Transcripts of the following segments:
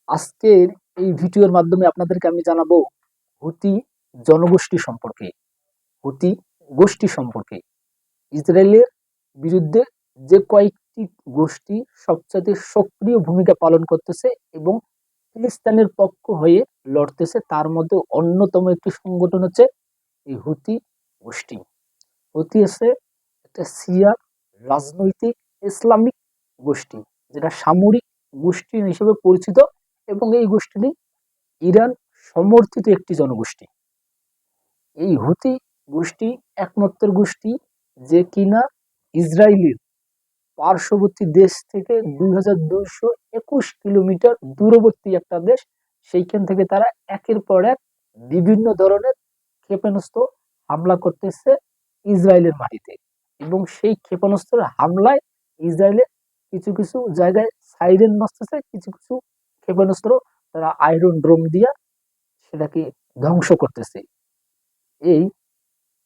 আজকের এই ভিডিওর মাধ্যমে আপনাদেরকে আমি জানাবো হুতি জনগোষ্ঠী সম্পর্কে, হুতি গোষ্ঠী সম্পর্কে। ইসরায়েলের বিরুদ্ধে যে কয়েকটি গোষ্ঠী সবচেয়ে সক্রিয় ভূমিকা পালন করতেছে এবং ফিলিস্তিনের পক্ষ হয়ে লড়তেছে, তার মধ্যে অন্যতম একটি সংগঠন হচ্ছে এই হুতি গোষ্ঠী। হুতি হচ্ছে একটা শিয়া রাজনৈতিক ইসলামিক গোষ্ঠী, যেটা সামরিক গোষ্ঠী হিসেবে পরিচিত, এবং এই গোষ্ঠীটি ইরান সমর্থিত একটি জনগোষ্ঠী। এই হুতি গোষ্ঠী একমাত্র গোষ্ঠী যে কিনা ইসরায়েলের পার্শ্ববর্তী দেশ থেকে 2221 কিলোমিটার দূরবর্তী একটা দেশ, সেইখান থেকে তারা একের পর এক বিভিন্ন ধরনের ক্ষেপণাস্ত্র হামলা করতেছে ইসরায়েলের মাটিতে, এবং সেই ক্ষেপণাস্ত্রের হামলায় ইসরায়েলের কিছু কিছু জায়গায় সাইরেন বাজতেছে, কিছু কিছু ক্ষেপণাস্ত্র তারা আয়রন ড্রোম দিয়া সেটাকে ধ্বংস করতেছে। এই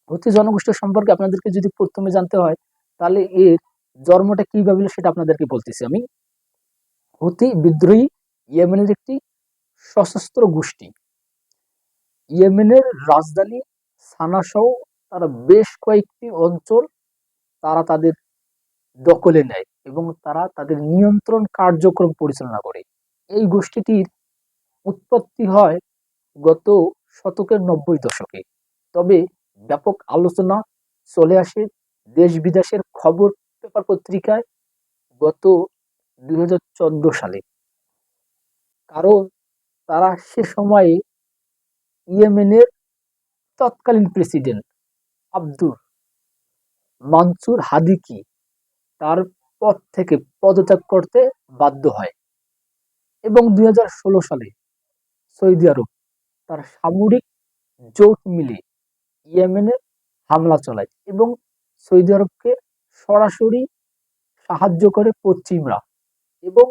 হুতি জনগোষ্ঠী সম্পর্কে আপনাদেরকে যদি প্রথমে জানতে হয়, তাহলে এর জন্মটা কিভাবে হলো সেটা আপনাদেরকে বলতেছি আমি। হুতি বিদ্রোহী ইয়েমেনের একটি সশস্ত্র গোষ্ঠী। ইয়েমেনের রাজধানী সানা সহ তারা বেশ কয়েকটি অঞ্চল তারা তাদের দখলে নেয় এবং তারা তাদের নিয়ন্ত্রণ কার্যক্রম পরিচালনা করে। এই গোষ্ঠীটির উৎপত্তি হয় গত শতকের 90 দশকে। তবে ব্যাপক আলোচনা চলে আসে দেশ বিদেশের খবর পেপার পত্রিকায় গত 2014 সালে। কারণ তারা সে সময়ে ইয়েমেনের তৎকালীন প্রেসিডেন্ট আব্দুর মানসুর হাদিকে তার পদ থেকে পদত্যাগ করতে বাধ্য হয়, এবং 2016 সালে সৌদি আরব তার সামরিক জোট মিলে ইয়েমেনে হামলা চালায় এবং সৌদি আরবকে সরাসরি সাহায্য করে পশ্চিমরা, এবং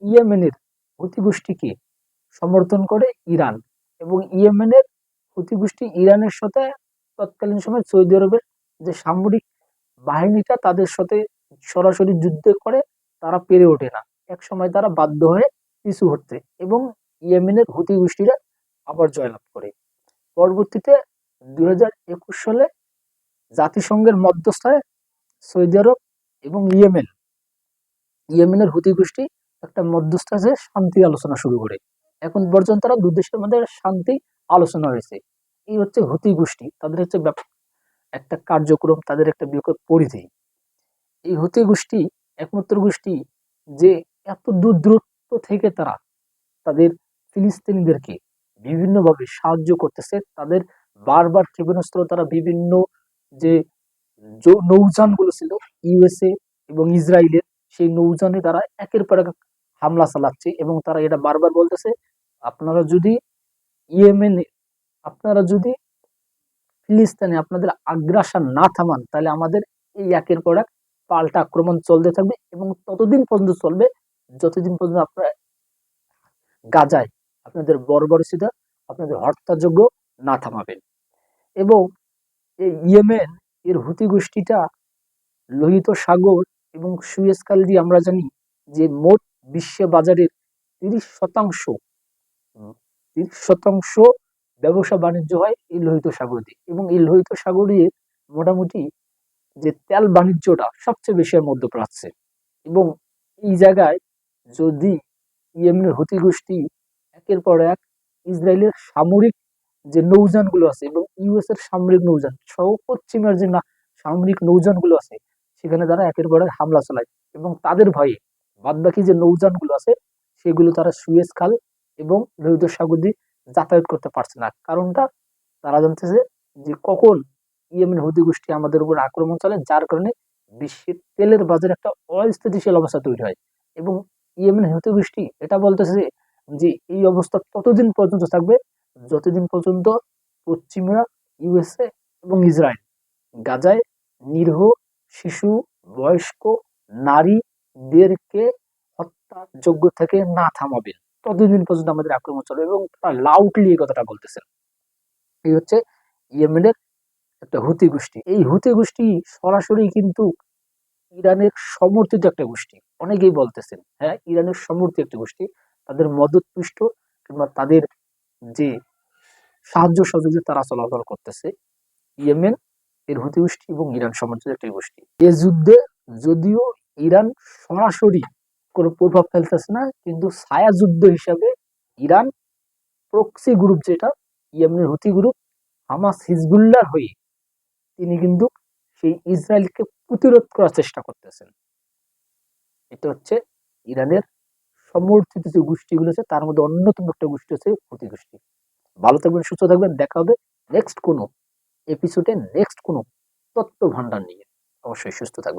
ইয়েমেনের হুতি গোষ্ঠীকে সমর্থন করে ইরান, এবং ইয়েমেনের হুতি গোষ্ঠী ইরানের সাথে তৎকালীন সময় সৌদি আরবের যে সামরিক বাহিনীটা তাদের সাথে সরাসরি যুদ্ধ করে তারা পেরে ওঠে না। এক সময় তারা বাধ্য হয়ে পিছু হটতে, এবং ইয়েমেনের হুতি গোষ্ঠীরা আবার জয়লাভ করে। পরবর্তীতে 2021 সালে জাতিসংঘের মধ্যস্থায় সৌদি আরব এবং ইয়েমেনের হুতি গোষ্ঠী একটা মধ্যস্থতা যে শান্তি আলোচনা শুরু করে। এখন পর্যন্ত তারা দু দেশের মধ্যে শান্তি আলোচনা হয়েছে। এই হচ্ছে হুতি গোষ্ঠী, তাদের হচ্ছে একটা কার্যক্রম, তাদের একটা বিকট পরিধি। এই হুতি গোষ্ঠী একমাত্র গোষ্ঠী যে এত দূর দূরত্ব থেকে তারা তাদের ফিলিস্তিনিদেরকে বিভিন্নভাবে সাহায্য করতেছে। তাদের বারবার ক্ষেপণাস্ত্র তারা বিভিন্ন যে নৌযান গুলো ছিল ইউএসএ এবং ইসরায়েলের, সেই নৌযানে তারা একের পর এক হামলা চালাচ্ছে, এবং তারা এটা বারবার বলতেছে, আপনারা যদি ইয়েমেনে, আপনারা যদি ফিলিস্তিনে আপনাদের আগ্রাসন না থামান, তাহলে আমাদের এই একের পর এক পাল্টা আক্রমণ চলতে থাকবে, এবং ততদিন পর্যন্ত চলবে যতদিন পর্যন্ত আপনারা গাজায় আপনাদের বর্বরচিতা, আপনাদের হত্যাযজ্ঞ না থামাবেন। এবং এই ইয়েমেন এর হুতি গোষ্ঠীটা লোহিত সাগর এবং সুয়েজ খাল দিয়ে, আমরা জানি যে মোট বিশ্ব বাজারের 30% 30% ব্যবসা বাণিজ্য হয় এই লোহিত সাগর দিয়ে, এবং এই লোহিত সাগরে মোটামুটি যে তেল বাণিজ্যটা সবচেয়ে বেশি হয় মধ্যপ্রাচ্যে। এবং এই জায়গায় যদি ইয়েমেনের হুতি গোষ্ঠী একের পর এক ইসরায়েলের সামরিক যে নৌযান গুলো আছে এবং ইউএস এর সামরিক নৌযান সহ পশ্চিমের যে সামরিক নৌযান গুলো আছে, সেখানে তারা একের পর এক হামলা চালায়, এবং তাদের ভয়ে বাদবাকি যে নৌযান গুলো আছে সেগুলো তারা সুয়েজ খাল এবং লোহিত সাগর দিয়ে যাতায়াত করতে পারছে না। কারণটা তারা জানতেছে যে কখন ইয়েমেন হুতি গোষ্ঠী আমাদের উপর আক্রমণ চালায়, যার কারণে বিশ্বের তেলের বাজারে একটা অস্থিতিশীল অবস্থা তৈরি হয়। এবং ইয়েমেন হুতি গোষ্ঠী এটা বলতেছে যে এই অবস্থা ততদিন পর্যন্ত থাকবে যতদিন পর্যন্ত পশ্চিমরা, ইউএসএ এবং ইসরায়েল গাজায় নিরীহ শিশু, বয়স্ক, নারীদেরকে হত্যাযোগ্য থেকে না থামাবেন, ততদিন পর্যন্ত আমাদের আক্রমণ চলবে, এবং তারা লাউডলি এই কথাটা বলতেছেন। এই হচ্ছে ইয়েমেনের একটা হুতি গোষ্ঠী। এই হুতি গোষ্ঠী সরাসরি কিন্তু ইরানের সমর্থিত একটা গোষ্ঠী। অনেকেই বলতেছেন হ্যাঁ ইরানের সমর্থিত একটা গোষ্ঠী। তাদের মদতপুষ্ট কিংবা তাদের যে সাহায্য সহযোগিতা তারা চলাচল করতেছে ইয়েমেন এর হুতি গোষ্ঠী এবং ইরান সমর্থিত একটি গোষ্ঠী। এ যুদ্ধে যদিও ইরান সরাসরি কোনো প্রভাব ফেলতেছে না, কিন্তু ছায়া যুদ্ধ হিসাবে ইরান প্রক্সি গ্রুপ, যেটা ইয়েমেনের হুতি গ্রুপ হামাস হিজবুল্লাহর হয়ে তিনি কিন্তু সেই ইসরায়েলকে প্রতিরোধ করার চেষ্টা করতেছেন। এটা হচ্ছে ইরানের সমর্থিত যে গোষ্ঠীগুলো আছে তার মধ্যে অন্যতম একটা গোষ্ঠী হচ্ছে হুতি গোষ্ঠী। ভালো থাকবেন, সুস্থ থাকবেন, দেখা হবে নেক্সট কোনো এপিসোডে নেক্সট কোনো তথ্য ভান্ডার নিয়ে। অবশ্যই সুস্থ থাকবেন।